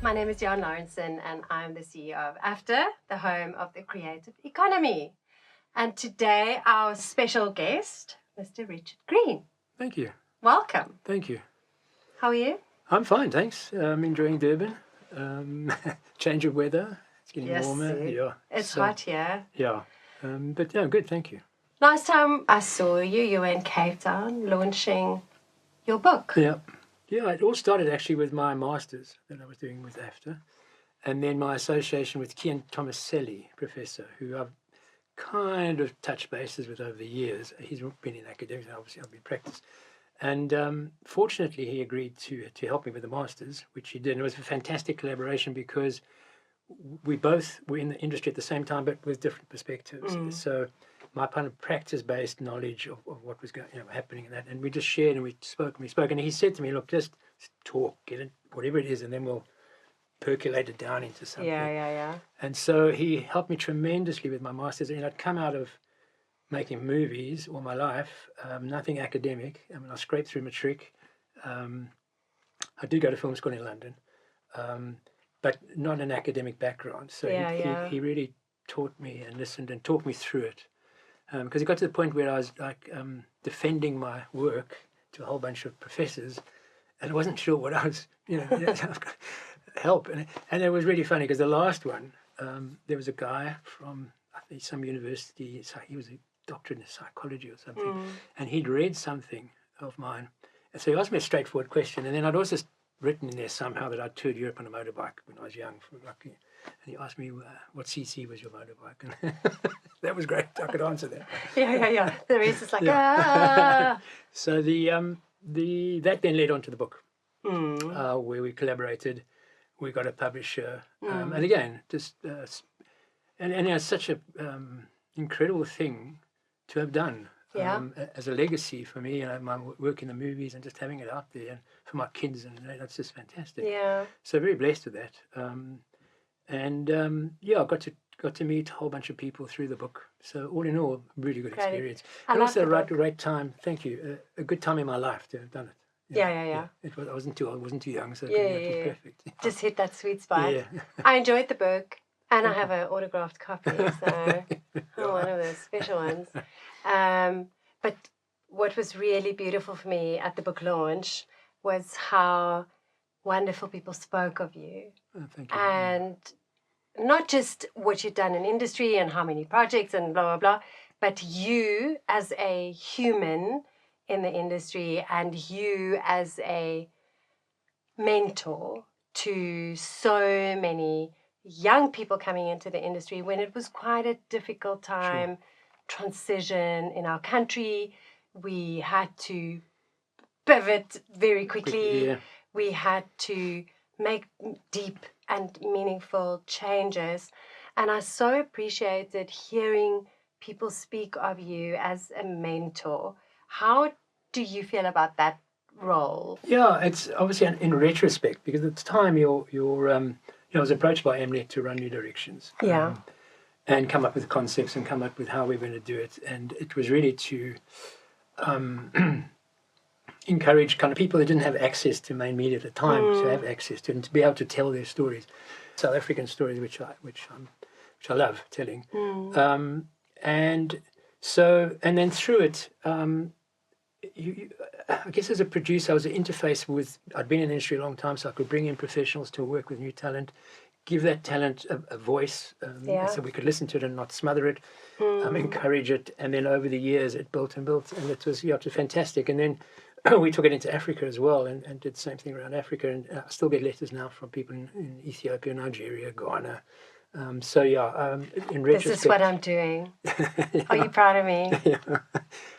My name is Diaan Lawrenson and I'm the CEO of AFDA, the home of the creative economy. And today our special guest, Mr. Richard Green. Thank you. Welcome. Thank you. How are you? I'm fine, thanks. I'm enjoying Durban. Change of weather. It's getting warmer. Yeah. It's hot here. Yeah. But yeah, good, thank you. Last time I saw you, you were in Cape Town launching your book. Yeah. Yeah, it all started actually with my master's that I was doing with AFDA, and then my association with Keyan Tomaselli, professor, who I've kind of touched bases with over the years. He's been in academics, and obviously I've been in practice. And fortunately, he agreed to help me with the master's, which he did. And it was a fantastic collaboration because we both were in the industry at the same time, but with different perspectives. So my kind of practice-based knowledge of what was going, happening in that, and we just shared and we spoke. And he said to me, "Look, just talk, get it, whatever it is, and then we'll percolate it down into something." Yeah. And so he helped me tremendously with my master's. And I'd come out of making movies all my life, nothing academic. I mean, I scraped through matric. I did go to film school in London, but not an academic background. So he really taught me and listened and talked me through it. Because it got to the point where I was like defending my work to a whole bunch of professors, and I wasn't sure what I was, help. And it was really funny because the last one, there was a guy from I think some university. So he was a doctorate in psychology or something, and he'd read something of mine, and so he asked me a straightforward question, and then I'd also written in there somehow that I toured Europe on a motorbike when I was young. And he asked me, what CC was your motorbike? And that was great. I could answer that. Yeah. The rest is like, So that then led on to the book, where we collaborated. We got a publisher. And again, just, and it's such a incredible thing to have done. As a legacy for me, my work in the movies and just having it out there and for my kids, and that's just fantastic. Yeah. So very blessed with that. I got to meet a whole bunch of people through the book. So all in all, really good experience. And also right time. Thank you. A good time in my life to have done it. Yeah. I wasn't too young, so it was perfect. Just hit that sweet spot. Yeah. I enjoyed the book, and I have an autographed copy, so one of those special ones. But what was really beautiful for me at the book launch was how wonderful people spoke of you. Oh, thank you. And not just what you've done in industry and how many projects and blah, blah, blah, but you as a human in the industry and you as a mentor to so many young people coming into the industry when it was quite a difficult time, transition in our country. We had to pivot very quickly. Yeah. We had to make deep and meaningful changes. And I so appreciated hearing people speak of you as a mentor. How do you feel about that role? Yeah, it's obviously in retrospect, because at the time I was approached by Mnet to run New Directions. Yeah. And come up with concepts and come up with how we're going to do it. And it was really to encourage kind of people that didn't have access to main media at the time to have access to and to be able to tell their stories, South African stories, which I love telling. And then through it, I guess as a producer, I was an interface with. I'd been in the industry a long time, so I could bring in professionals to work with new talent. Give that talent a voice, so we could listen to it and not smother it, encourage it, and then over the years it built, and it was fantastic. And then we took it into Africa as well, and did the same thing around Africa. And I still get letters now from people in Ethiopia, Nigeria, Ghana. In retrospect, this is what I'm doing. Are you proud of me? Yeah.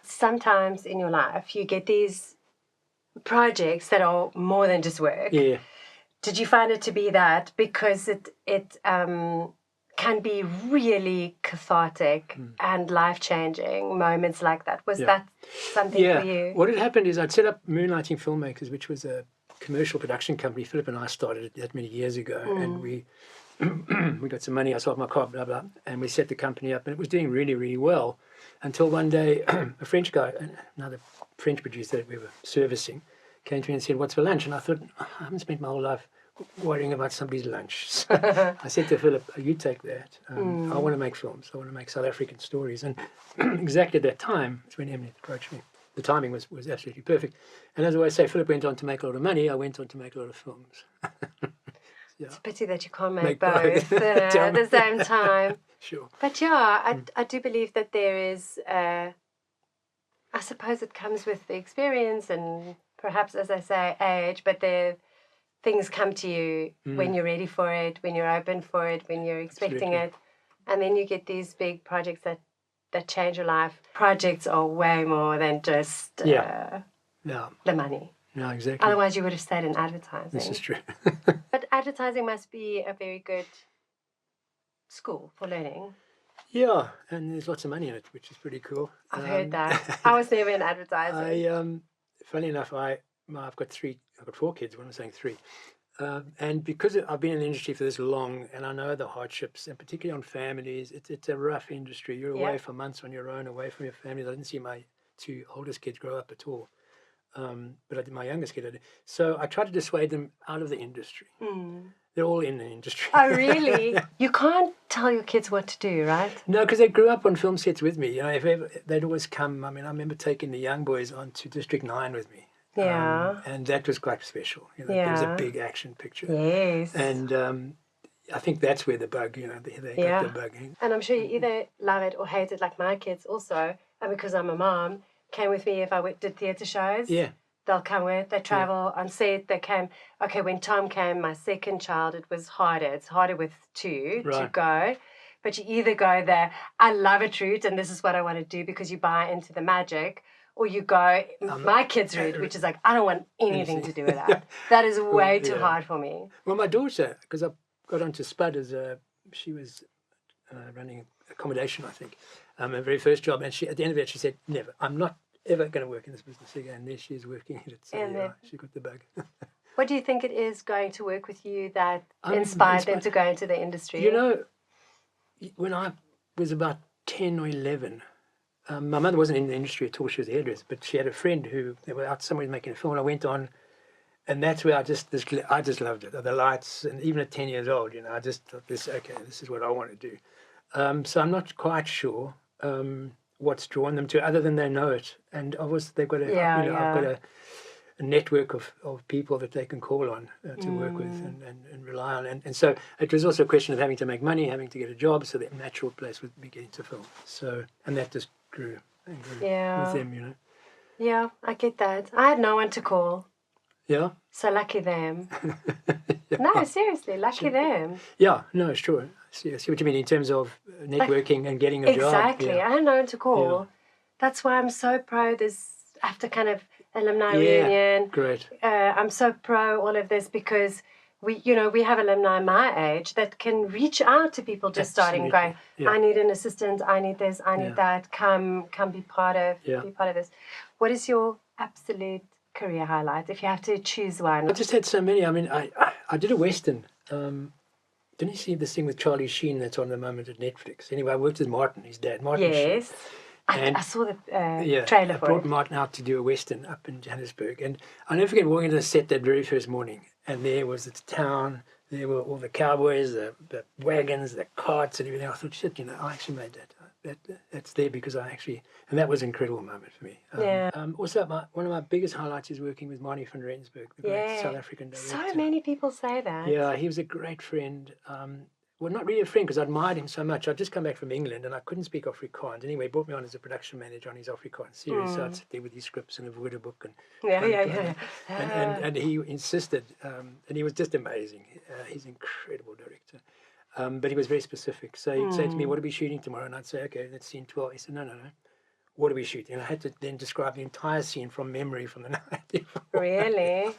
Sometimes in your life you get these projects that are more than just work. Yeah. Did you find it to be that? Because it can be really cathartic and life-changing moments like that. Was that something for you? What had happened is I'd set up Moonlighting Filmmakers, which was a commercial production company. Philip and I started it that many years ago, and we got some money. I sold my car, blah, blah, and we set the company up, and it was doing really, really well until one day a French guy, another French producer that we were servicing, came to me and said, "What's for lunch?" And I thought, I haven't spent my whole life worrying about somebody's lunch. So I said to Philip, you take that. I want to make films. I want to make South African stories. And exactly at that time, it's when Emily approached me. The timing was absolutely perfect. And as I always say, Philip went on to make a lot of money. I went on to make a lot of films. Yeah. It's a pity that you can't make both at the same time. Sure. But yeah, I do believe that there is, I suppose it comes with the experience and perhaps, as I say, age, but things come to you when you're ready for it, when you're open for it, when you're expecting it. And then you get these big projects that change your life. Projects are way more than just the money. No, exactly. Otherwise, you would have stayed in advertising. This is true. But advertising must be a very good school for learning. Yeah, and there's lots of money in it, which is pretty cool. I've heard that. I was never in advertising. Funny enough, I've got 4 kids. What am I saying? 3. And because I've been in the industry for this long, and I know the hardships, and particularly on families, it's a rough industry. You're away for months on your own, away from your family. I didn't see my 2 oldest kids grow up at all. But I did my youngest kid. So I tried to dissuade them out of the industry. They're all in the industry. Oh, really? You can't tell your kids what to do, right? No, because they grew up on film sets with me. You know, they'd always come. I mean, I remember taking the young boys onto District 9 with me. Yeah. And that was quite special. You know, it was a big action picture. Yes. And I think that's where the bug, they got the bug. And I'm sure you either love it or hate it, like my kids also. And because I'm a mom, came with me if I did theatre shows. Yeah. They'll come with, they travel on set, they came. Okay, when Tom came, my second child, it was harder. It's harder with 2 to go. But you either go there, I love it route, and this is what I want to do because you buy into the magic, or you go my kids' route, which is like, I don't want anything to do with that. That is way too hard for me. Well, my daughter, because I got onto Spud as she was running accommodation, I think, her very first job, and at the end of it, she said, never, I'm not ever going to work in this business again. And there she is working in it. So she got the bug. What do you think it is going to work with you that inspired them to go into the industry? You know, when I was about 10 or 11, my mother wasn't in the industry at all. She was a hairdresser, but she had a friend who, they were out somewhere making a film, and I went on, and that's where I just loved it. The lights, and even at 10 years old, I just thought this is what I want to do. So I'm not quite sure what's drawn them to, other than they know it, and obviously they've got I've got a network of people that they can call on to work with and rely on, and so it was also a question of having to make money, having to get a job, so the natural place would be getting to film. So, and that just grew with them, Yeah, I get that. I had no one to call. Yeah. So lucky them. No, seriously, lucky them. Yeah, no, sure. I see what you mean in terms of networking and getting a job. Exactly. I had no one to call. Yeah. That's why I'm so pro this after kind of alumni reunion. Great. I'm so pro all of this because we have alumni my age that can reach out to people just starting, going, I need an assistant, I need this, I need that. Come be part of this. What is your absolute career highlight if you have to choose one? I just had so many. I mean, I did a Western. Didn't you see this thing with Charlie Sheen that's on the moment at Netflix? Anyway, I worked with Martin, his dad, Martin Sheen. I saw the trailer for it. I brought Martin out to do a Western up in Johannesburg. And I'll never forget walking into the set that very first morning. And there was the town, there were all the cowboys, the wagons, the carts and everything. I thought, shit, I actually made that. That's there because and that was an incredible moment for me. Also, one of my biggest highlights is working with Marnie van Rensburg, the great South African director. So many people say that. Yeah, he was a great friend. Well, not really a friend because I admired him so much. I'd just come back from England and I couldn't speak Afrikaans. Anyway, he brought me on as a production manager on his Afrikaans series. So I'd sit there with his scripts and a woordenboek. And he insisted, and he was just amazing. He's an incredible director. But he was very specific. So he'd say to me, what are we shooting tomorrow? And I'd say, okay, that's scene 12. He said, no. What are we shooting? And I had to then describe the entire scene from memory from the night before. Really?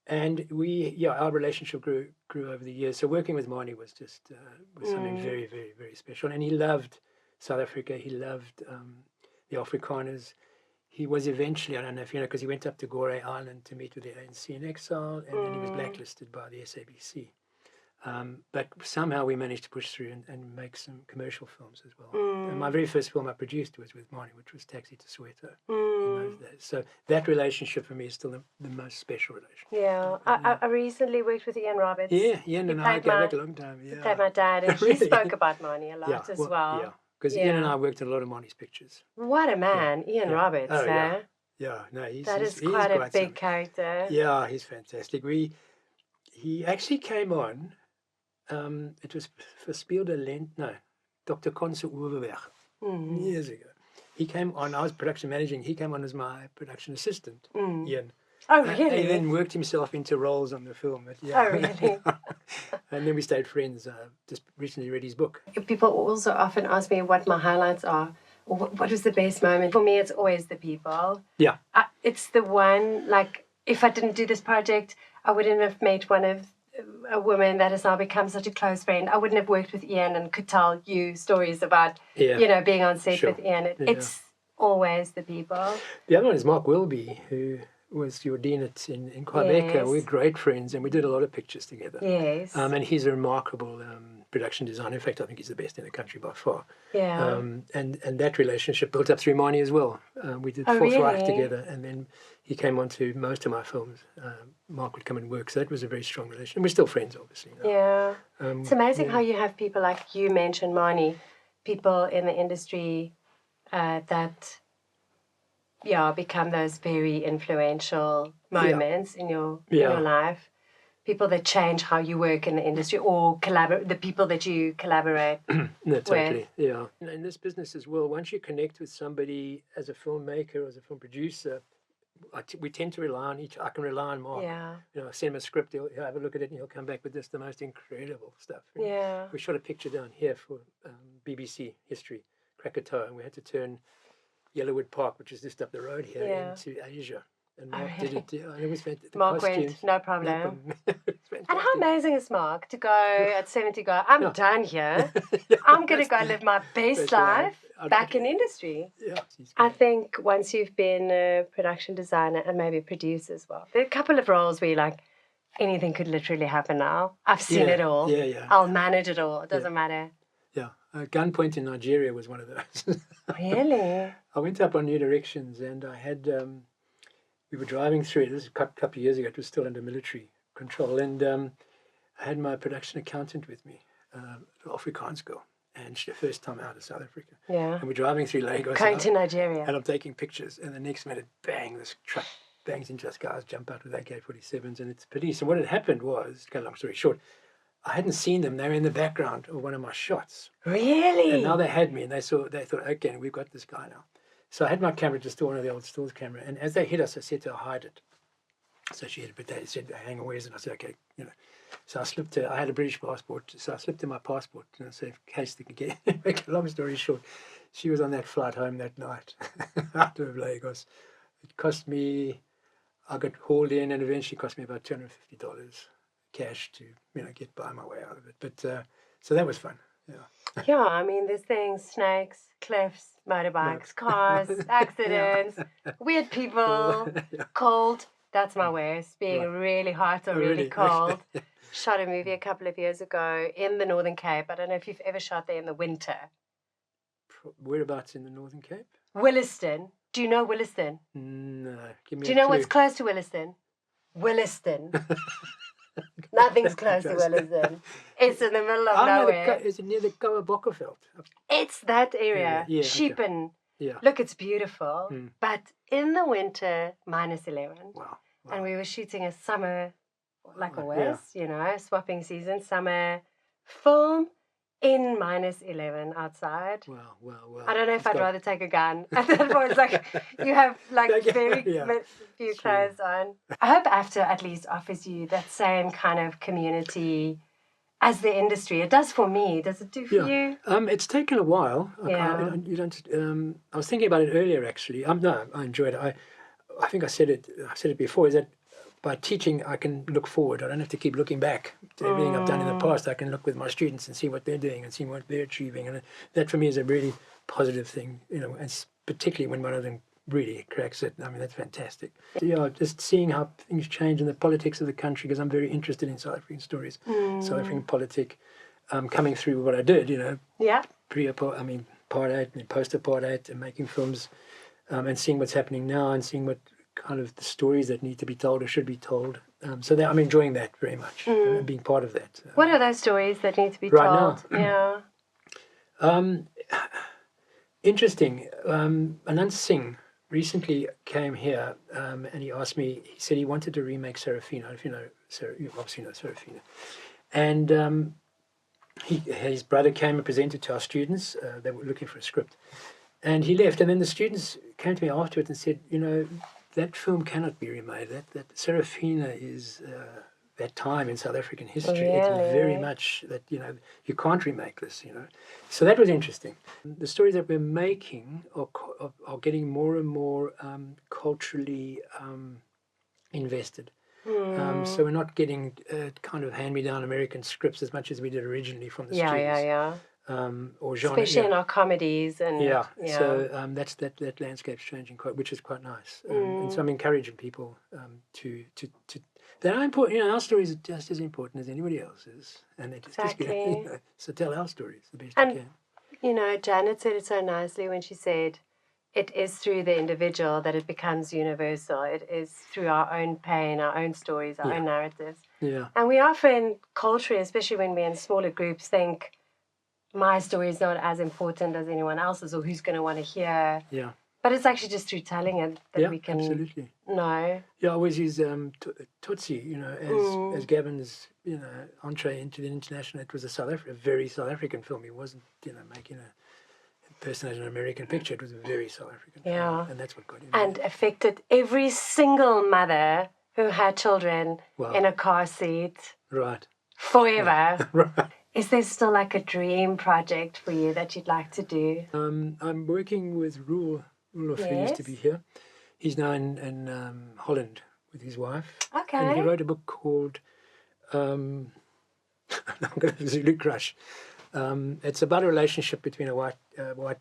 And our relationship grew over the years. So working with Marnie was just was something very, very, very special. And he loved South Africa. He loved the Afrikaners. He was eventually, I don't know if you know, because he went up to Gorée Island to meet with the ANC in exile, and then he was blacklisted by the SABC. But somehow we managed to push through and make some commercial films as well. Mm. And my very first film I produced was with Marnie, which was Taxi to Soweto in those Mm. days. So that relationship for me is still the most special relationship. Yeah. I recently worked with Ian Roberts. Yeah, Ian He and I played go my- back a long time. He Yeah, played my dad, and he Really? spoke about Marnie a lot as well. Yeah, because Yeah. Ian and I worked in a lot of Marnie's pictures. What a man, Ian Yeah. Roberts, Oh, eh? yeah. Yeah, no, That is he's quite a quite big something. character. Yeah, he's fantastic. He actually came on. It was for Spiel der Lent. No, Dr. Konse Uweberg Mm. years ago. He came on. I was production managing. He came on as my production assistant, Ian. Oh, And really? he then worked himself into roles on the film. Yeah. Oh, really? And then we stayed friends. Just recently read his book. People also often ask me what my highlights are, or what was the best moment. For me, it's always the people. Yeah. It's the one, like, if I didn't do this project, I wouldn't have met a woman that has now become such a close friend. I wouldn't have worked with Ian and could tell you stories about, being on set Sure. with Ian. It's always the people. The other one is Mark Wilby, who was your dean in Quebec. Yes. We're great friends, and we did a lot of pictures together. Yes. And he's a remarkable production designer. In fact, I think he's the best in the country by far. Yeah. And that relationship built up through Marnie as well. We did Oh, Fourth Reich really? together, and then he came on to most of my films. Mark would come and work, so that was a very strong relationship. And we're still friends, obviously. Yeah. It's amazing yeah. how you have people like you mentioned, Marnie, people in the industry that become those very influential moments in your life. People that change how you work in the industry or the people that you collaborate No, totally. with. Yeah. In this business as well, once you connect with somebody as a filmmaker or as a film producer, we tend to rely on I can rely on Mark. Yeah. I send him a script, he'll have a look at it, and he'll come back with the most incredible stuff. Yeah. We shot a picture down here for BBC History, Krakatoa, and we had to turn Yellowwood Park, which is just up the road here, into Asia. And Mark did it. Yeah, and it was fantastic. Mark went, no problem. And how amazing is Mark to go at 70, I'm done here. I'm going to go live my best life back in industry. Yeah, I think once you've been a production designer and maybe a producer as well, there are a couple of roles where you're like, anything could literally happen now. I've seen it all. Yeah. I'll manage it all. It doesn't matter. Yeah. Gunpoint in Nigeria was one of those. Really? I went up on New Directions, and I had... we were driving through it. This was a couple of years ago. It was still under military control. And I had my production accountant with me, an Afrikaans girl. And she's the first time out of South Africa. Yeah. And we're driving through Lagos. Going to Nigeria. And I'm taking pictures. And the next minute, bang, this truck bangs into us. Guys jump out with AK-47s. And it's police. And what had happened was, to cut a long story short, I hadn't seen them. They were in the background of one of my shots. Really? And now they had me. And they thought, okay, we've got this guy now. So I had my camera, just one of the old Stills camera, and as they hit us, I said to her, hide it. So she hit it, but they said, hang on, where's it? And I said, okay, So I slipped her, I had a British passport, so I slipped her my passport, and I said, in case they could get, make a long story short, she was on that flight home that night, out of Lagos. It cost me, I got hauled in, and eventually cost me about $250 cash to, get by my way out of it. But, so that was fun, yeah. Yeah, I mean, there's things, snakes, cliffs, motorbikes, cars, accidents, weird people, cold. That's my worst, being really hot or really cold. Okay. Shot a movie a couple of years ago in the Northern Cape. I don't know if you've ever shot there in the winter. Whereabouts in the Northern Cape? Williston. Do you know Williston? No. Give me Do you a know clue. what's close to Williston? Williston. Nothing's close to Williston. It's in the middle of nowhere. Is it near the Kawabokkerveld? It's that area. Yeah, Sheepen. Yeah. Look, it's beautiful. But in the winter, -11. Wow. And we were shooting a summer, like always, swapping season, summer film in -11 outside. Wow. I don't know if I'd rather take a gun. At that point, it's like you have very few clothes on. I hope AFDA at least offers you that same kind of community as the industry. It does for me. Does it do for you? It's taken a while. Yeah. You don't. I was thinking about it earlier actually. No, I enjoyed it. I think I said it before. Is that by teaching, I can look forward. I don't have to keep looking back to everything I've done in the past. I can look with my students and see what they're doing and see what they're achieving. And that for me is a really positive thing, and particularly when one of them really cracks it. I mean, that's fantastic. So, yeah, just seeing how things change in the politics of the country, because I'm very interested in South African stories, South African politic, coming through what I did, Yeah. apartheid and post-apartheid, and making films, and seeing what's happening now, and seeing what kind of the stories that need to be told or should be told. So that I'm enjoying that very much, and being part of that. What are those stories that need to be right told? now? Yeah. Interesting. Anand Singh recently came here, and he asked me. He said he wanted to remake Serafina. If you know, you obviously know Serafina. And his brother came and presented to our students. They were looking for a script, and he left. And then the students came to me afterwards and said, that film cannot be remade. That Serafina is that time in South African history. Really? It's very much that, you can't remake this, So that was interesting. The stories that we're making are getting more and more culturally invested. So we're not getting kind of hand-me-down American scripts as much as we did originally from the students. Yeah. Or genre, Especially in our comedies and So that landscape's changing which is quite nice. And so I'm encouraging people to that are important. Our stories are just as important as anybody else's, and they just so tell our stories the best you can. Janet said it so nicely when she said, it is through the individual that it becomes universal. It is through our own pain, our own stories, our own narratives. Yeah. And we often, culturally, especially when we're in smaller groups, think my story is not as important as anyone else's, or who's going to want to hear. Yeah. But it's actually just through telling it that we can know. Yeah, I always use Tutsi, as Gavin's, entree into the international. It was a very South African film. He wasn't, making a person as an American picture. It was a very South African film. And that's what got him. And affected every single mother who had children in a car seat. Right. Forever. Right. Is there still like a dream project for you that you'd like to do? I'm working with Roel who used to be here. He's now in Holland with his wife. Okay. And he wrote a book called I'm going to Zulu Crush. It's about a relationship between a white guy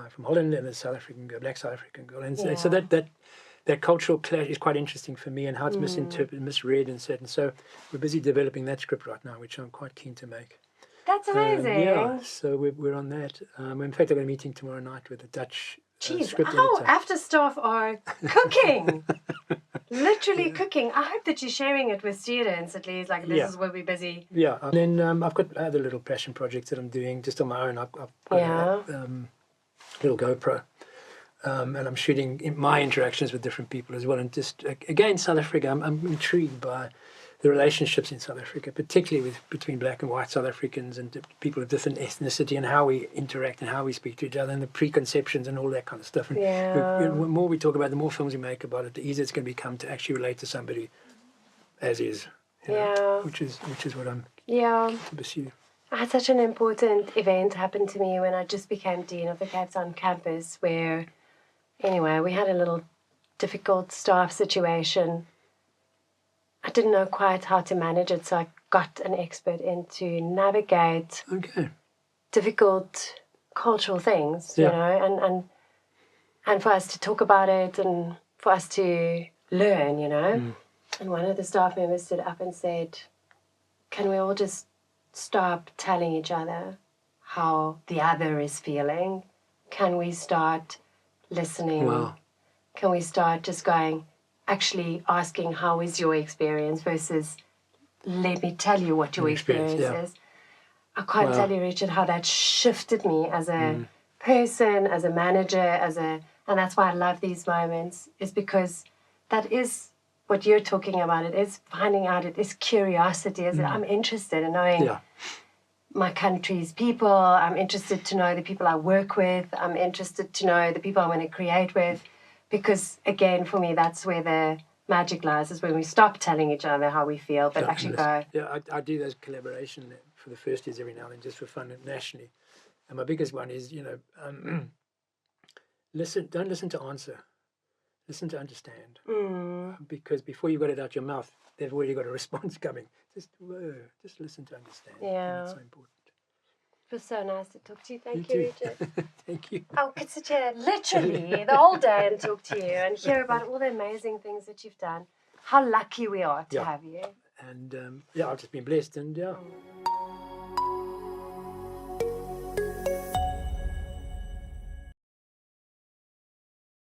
from Holland and a black South African girl. And so that cultural clash is quite interesting for me, and how it's misinterpreted, misread and certain. So we're busy developing that script right now, which I'm quite keen to make. That's amazing. So we're on that. In fact, I've got a meeting tomorrow night with a Dutch script editor. After staff are cooking. Literally cooking. I hope that you're sharing it with students at least. Like, this is where we're busy. Yeah. And then I've got other little passion projects that I'm doing just on my own. I've got a little GoPro. And I'm shooting my interactions with different people as well. And just, again, South Africa, I'm intrigued by the relationships in South Africa, particularly between black and white South Africans and people of different ethnicity, and how we interact and how we speak to each other, and the preconceptions and all that kind of stuff. And the more we talk about it, the more films we make about it, the easier it's going to become to actually relate to somebody as is. Which is what I'm to pursue. I had such an important event happen to me when I just became Dean of the Cape Town campus, where, anyway, we had a little difficult staff situation. I didn't know quite how to manage it, so I got an expert in to navigate difficult cultural things, you know, and for us to talk about it and for us to learn, And one of the staff members stood up and said, can we all just stop telling each other how the other is feeling? Can we start listening? Wow. Can we start just going, actually asking how is your experience versus let me tell you what your experience is. I can't tell you, Richard, how that shifted me as a person, as a manager, and that's why I love these moments, is because that is what you're talking about. It is finding out, it is curiosity. I'm interested in knowing my country's people. I'm interested to know the people I work with. I'm interested to know the people I want to create with. Because, again, for me, that's where the magic lies, is when we stop telling each other how we feel, but actually go. Yeah, I do those collaboration for the first years every now and then, just for fun nationally. And my biggest one is, don't listen to answer. Listen to understand. Because before you got it out your mouth, they've already got a response coming. Just listen to understand. Yeah. That's so important. It was so nice to talk to you. Thank you, too. Richard. Thank you. I could sit here literally the whole day and talk to you and hear about all the amazing things that you've done. How lucky we are to Yeah. have you. And I've just been blessed, and